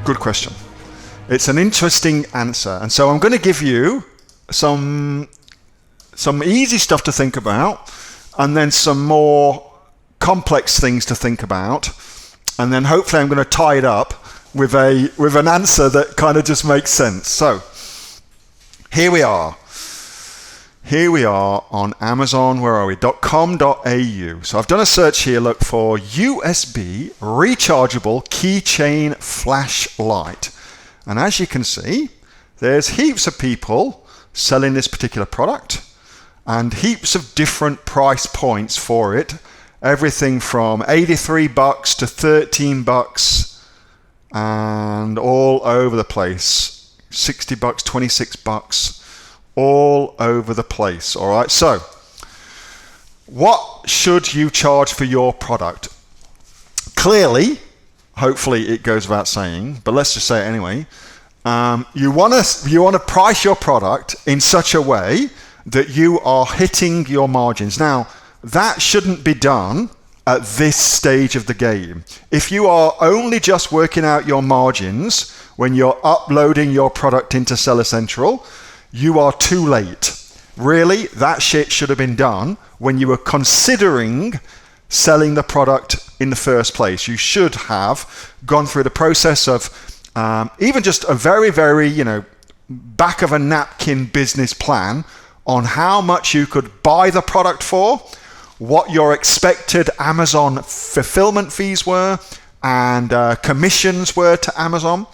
Good question. It's an interesting answer. And so I'm going to give you some easy stuff to think about, and then some more complex things to think about. And then hopefully I'm going to tie it up with an answer that kind of just makes sense. So here we are. Here we are on Amazon, where are we? .com.au. So I've done a search here, look for USB rechargeable keychain flashlight. And as you can see, there's heaps of people selling this particular product and heaps of different price points for it. Everything from $83 to $13 and all over the place. $60, $26. All over the place. All right, so what should you charge for your product? Clearly, hopefully it goes without saying, but let's just say it anyway. You want to price your product in such a way that you are hitting your margins. Now, that shouldn't be done at this stage of the game. If you are only just working out your margins when you're uploading your product into Seller Central, you are too late. Really, that shit should have been done when you were considering selling the product in the first place. You should have gone through the process of even just a very, very, back of a napkin business plan on how much you could buy the product for, what your expected Amazon fulfillment fees were, and commissions were to Amazon,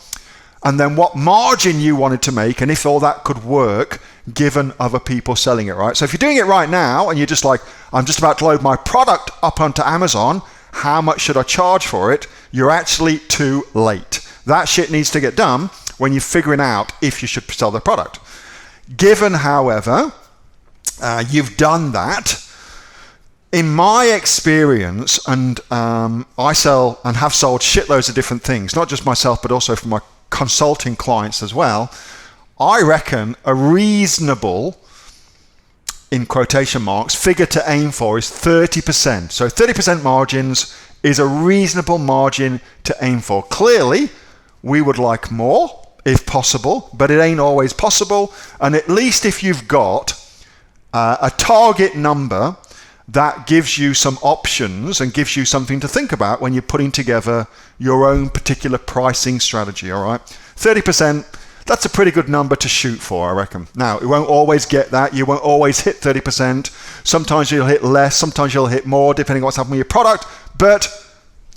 and then what margin you wanted to make, and if all that could work given other people selling it, right? So if you're doing it right now and you're just like, I'm just about to load my product up onto Amazon, how much should I charge for it? You're actually too late. That shit needs to get done when you're figuring out if you should sell the product. Given, however, you've done that, in my experience, and I sell and have sold shitloads of different things, not just myself, but also for my consulting clients as well, I reckon a reasonable, in quotation marks, figure to aim for is 30%. So 30% margins is a reasonable margin to aim for. Clearly, we would like more if possible, but it ain't always possible. And at least if you've got a target number, that gives you some options and gives you something to think about when you're putting together your own particular pricing strategy, all right? 30%, that's a pretty good number to shoot for, I reckon. Now, you won't always get that. You won't always hit 30%. Sometimes you'll hit less. Sometimes you'll hit more, depending on what's happening with your product. But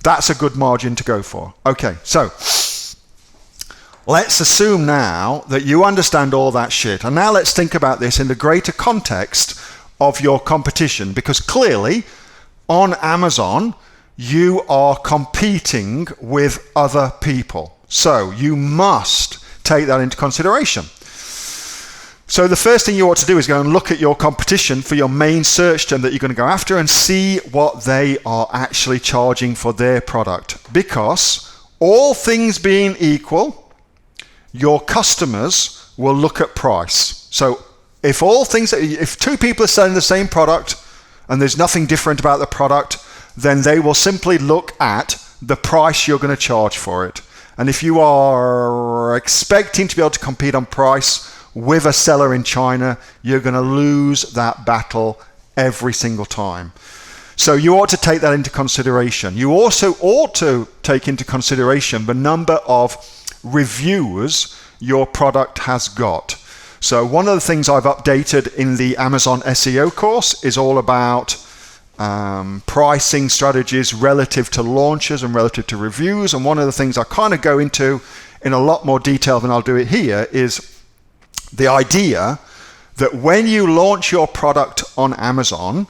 that's a good margin to go for. Okay, so let's assume now that you understand all that shit. And now let's think about this in the greater context of your competition, because clearly on Amazon you are competing with other people, so you must take that into consideration. So the first thing you ought to do is go and look at your competition for your main search term that you're going to go after and see what they are actually charging for their product, because all things being equal, your customers will look at price. So if two people are selling the same product and there's nothing different about the product, then they will simply look at the price you're going to charge for it. And if you are expecting to be able to compete on price with a seller in China, you're going to lose that battle every single time. So you ought to take that into consideration. You also ought to take into consideration the number of reviews your product has got. So one of the things I've updated in the Amazon SEO course is all about pricing strategies relative to launches and relative to reviews. And one of the things I kind of go into in a lot more detail than I'll do it here is the idea that when you launch your product on Amazon,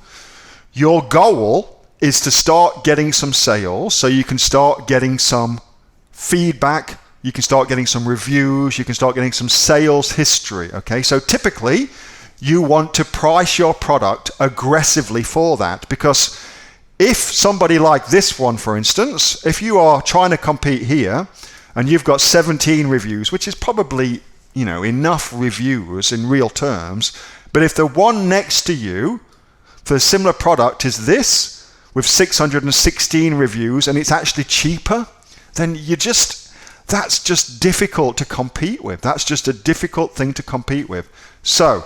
your goal is to start getting some sales, so you can start getting some feedback, you can start getting some reviews, you can start getting some sales history, okay? So typically, you want to price your product aggressively for that, because if somebody like this one, for instance, if you are trying to compete here and you've got 17 reviews, which is probably, enough reviews in real terms, but if the one next to you for a similar product is this with 616 reviews and it's actually cheaper, then That's just difficult to compete with. That's just a difficult thing to compete with. So,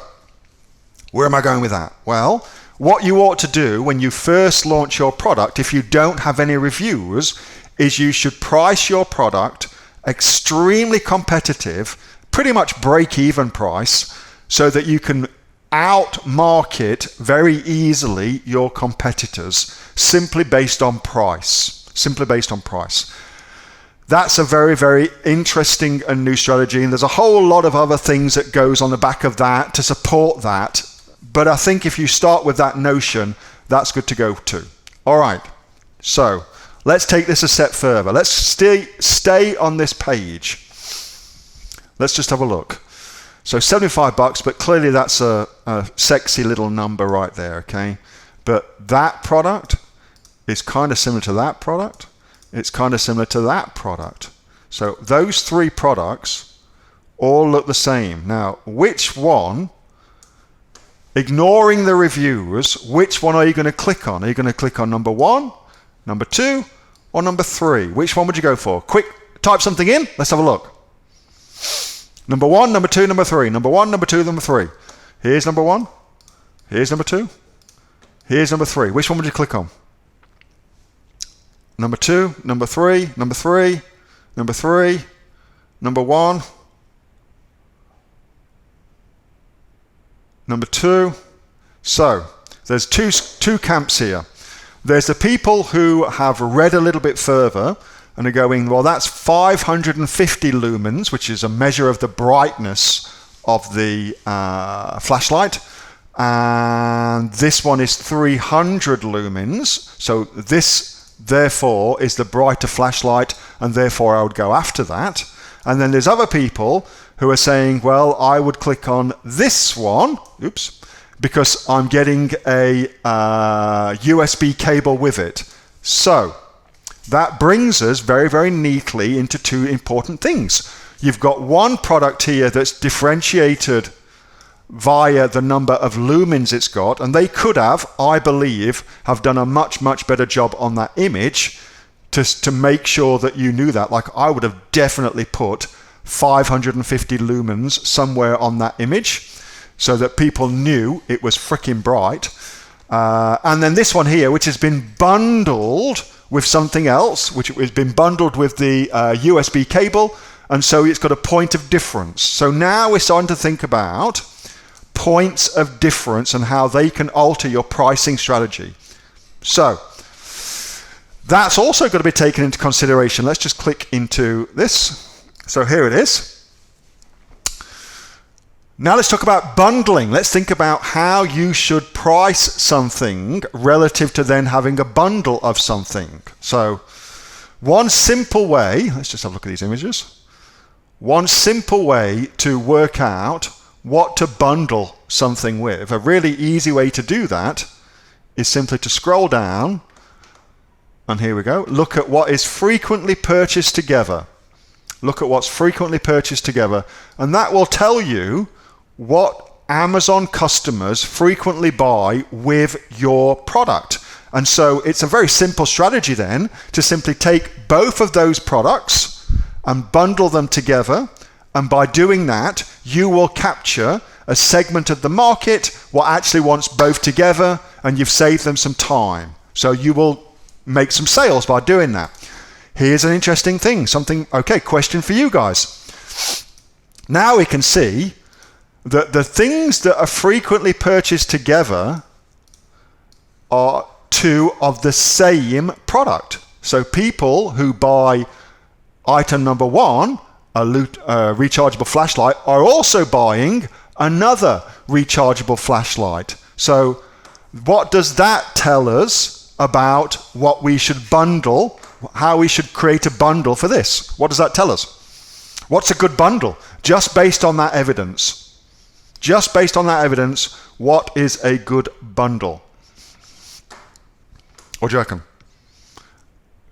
where am I going with that? Well, what you ought to do when you first launch your product, if you don't have any reviews, is you should price your product extremely competitive, pretty much break-even price, so that you can out-market very easily your competitors simply based on price. Simply based on price. That's a very, very interesting and new strategy, and there's a whole lot of other things that goes on the back of that to support that. But I think if you start with that notion, that's good to go to. All right, so let's take this a step further. Let's stay on this page. Let's just have a look. So $75, but clearly that's a sexy little number right there, okay? But that product is kind of similar to that product. It's kind of similar to that product. So those three products all look the same. Now, which one, ignoring the reviews, which one are you going to click on? Are you going to click on number 1, number 2, or number 3? Which one would you go for? Quick, type something in. Let's have a look. Number 1, number 2, number 3. Number 1, number 2, number 3. Here's number 1. Here's number 2. Here's number 3. Which one would you click on? Number 2, number 3, number 3, number 3, number 1, number 2. So there's two camps here. There's the people who have read a little bit further and are going, well, that's 550 lumens, which is a measure of the brightness of the flashlight. And this one is 300 lumens. So this, therefore, is the brighter flashlight, and therefore I would go after that. And then there's other people who are saying, well, I would click on this one, oops, because I'm getting a USB cable with it. So that brings us very, very neatly into two important things. You've got one product here that's differentiated via the number of lumens it's got, and they could have, I believe, have done a much, much better job on that image to make sure that you knew that. Like, I would have definitely put 550 lumens somewhere on that image so that people knew it was freaking bright. And then this one here, which has been bundled with something else, which has been bundled with the USB cable, and so it's got a point of difference. So now we're starting to think about points of difference and how they can alter your pricing strategy. So that's also got to be taken into consideration. Let's just click into this. So here it is. Now let's talk about bundling. Let's think about how you should price something relative to then having a bundle of something. So one simple way, let's just have a look at these images. One simple way to work out what to bundle something with, a really easy way to do that, is simply to scroll down, and here we go. Look at what is frequently purchased together. Look at what's frequently purchased together, and that will tell you what Amazon customers frequently buy with your product. And so it's a very simple strategy then to simply take both of those products and bundle them together. And by doing that, you will capture a segment of the market what actually wants both together, and you've saved them some time. So you will make some sales by doing that. Here's an interesting thing, question for you guys. Now we can see that the things that are frequently purchased together are two of the same product. So people who buy item number 1, a rechargeable flashlight, are also buying another rechargeable flashlight. So what does that tell us about what we should bundle, how we should create a bundle for this? What does that tell us? What's a good bundle? Just based on that evidence. Just based on that evidence, what is a good bundle? What do you reckon?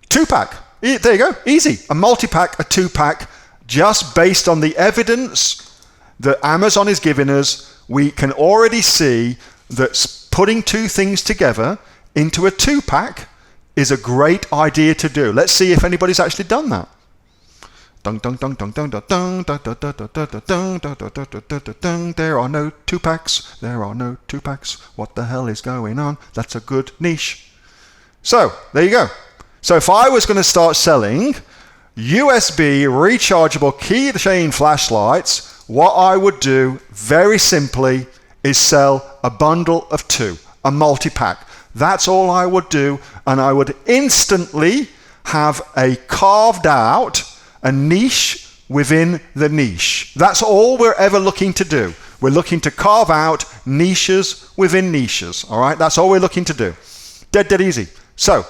2-pack. There you go. Easy. A multi-pack, a 2-pack. Just based on the evidence that Amazon is giving us, we can already see that putting two things together into a 2-pack is a great idea to do. Let's see if anybody's actually done that. Dun dun dun dun dun dun dun dun dun dun dun dun dun dun dun. There are no 2-packs. There are no 2-packs. What the hell is going on? That's a good niche. So there you go. So if I was going to start selling USB rechargeable keychain flashlights, what I would do very simply is sell a bundle of 2, a multi-pack. That's all I would do, and I would instantly have a carved out a niche within the niche. That's all we're ever looking to do. We're looking to carve out niches within niches. All right, that's all we're looking to do. Dead easy. So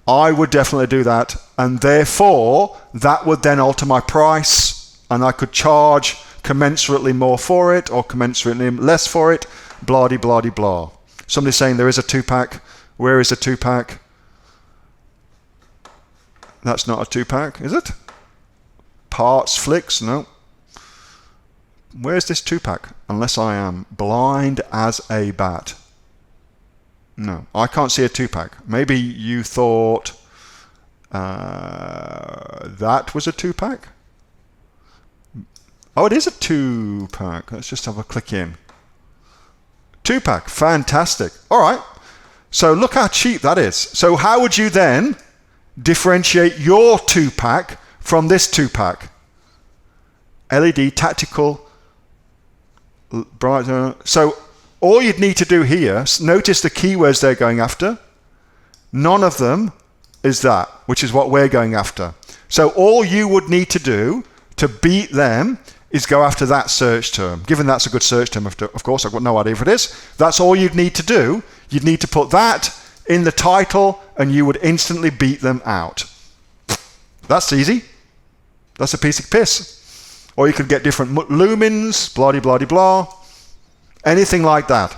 I would definitely do that, and therefore that would then alter my price, and I could charge commensurately more for it or commensurately less for it, blah de blah de blah. Somebody's saying there is a 2-pack. Where is a 2-pack? That's not a 2-pack, is it? Parts Flicks, no. Where's this 2-pack? Unless I am blind as a bat. No, I can't see a 2-pack. Maybe you thought that was a 2-pack? Oh, it is a 2-pack. Let's just have a click in. 2-pack, fantastic. All right, so look how cheap that is. So how would you then differentiate your 2-pack from this 2-pack? LED, tactical, bright. So all you'd need to do here, notice the keywords they're going after. None of them is that, which is what we're going after. So all you would need to do to beat them is go after that search term. Given that's a good search term, of course, I've got no idea if it is. That's all you'd need to do. You'd need to put that in the title and you would instantly beat them out. That's easy. That's a piece of piss. Or you could get different lumens, blah de blah de blah. Anything like that.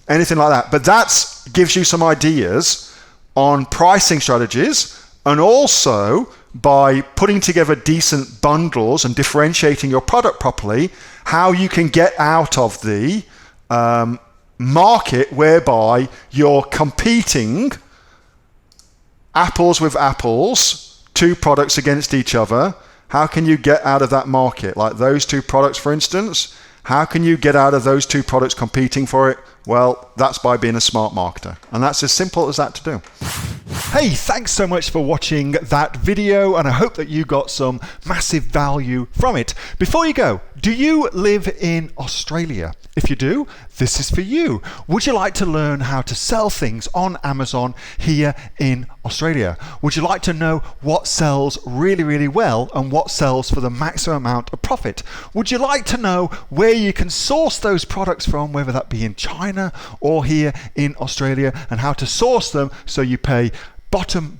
Anything like that. But that gives you some ideas on pricing strategies, and also by putting together decent bundles and differentiating your product properly, how you can get out of the market whereby you're competing apples with apples, 2 products against each other. How can you get out of that market? Like those 2 products, for instance, how can you get out of those 2 products competing for it? Well, that's by being a smart marketer. And that's as simple as that to do. Hey, thanks so much for watching that video, and I hope that you got some massive value from it. Before you go, do you live in Australia? If you do, this is for you. Would you like to learn how to sell things on Amazon here in Australia? Would you like to know what sells really, really well and what sells for the maximum amount of profit? Would you like to know where you can source those products from, whether that be in China or here in Australia, and how to source them so you pay bottom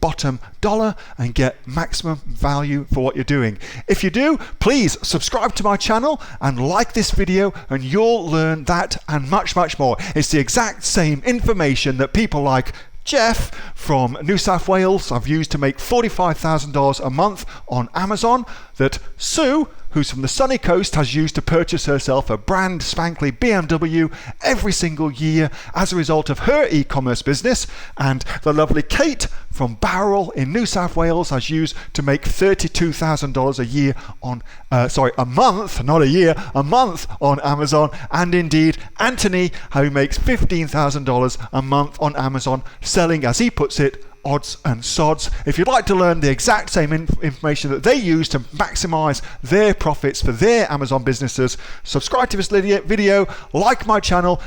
dollar and get maximum value for what you're doing? If you do, please subscribe to my channel and like this video, and you'll learn that and much more. It's the exact same information that people like Jeff from New South Wales have used to make $45,000 a month on Amazon, that Sue, who's from the sunny coast, has used to purchase herself a brand spankly BMW every single year as a result of her e-commerce business, and the lovely Kate from Bowral in New South Wales has used to make $32,000 a year on, a month, not a year, a month on Amazon, and indeed Anthony, who makes $15,000 a month on Amazon, selling, as he puts it, odds and sods. If you'd like to learn the exact same information that they use to maximize their profits for their Amazon businesses, subscribe to this video, like my channel,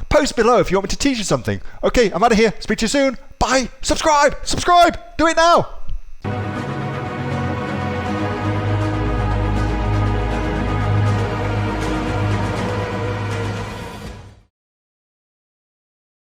post below if you want me to teach you something. Okay, I'm out of here. Speak to you soon. Bye. Subscribe. Do it now.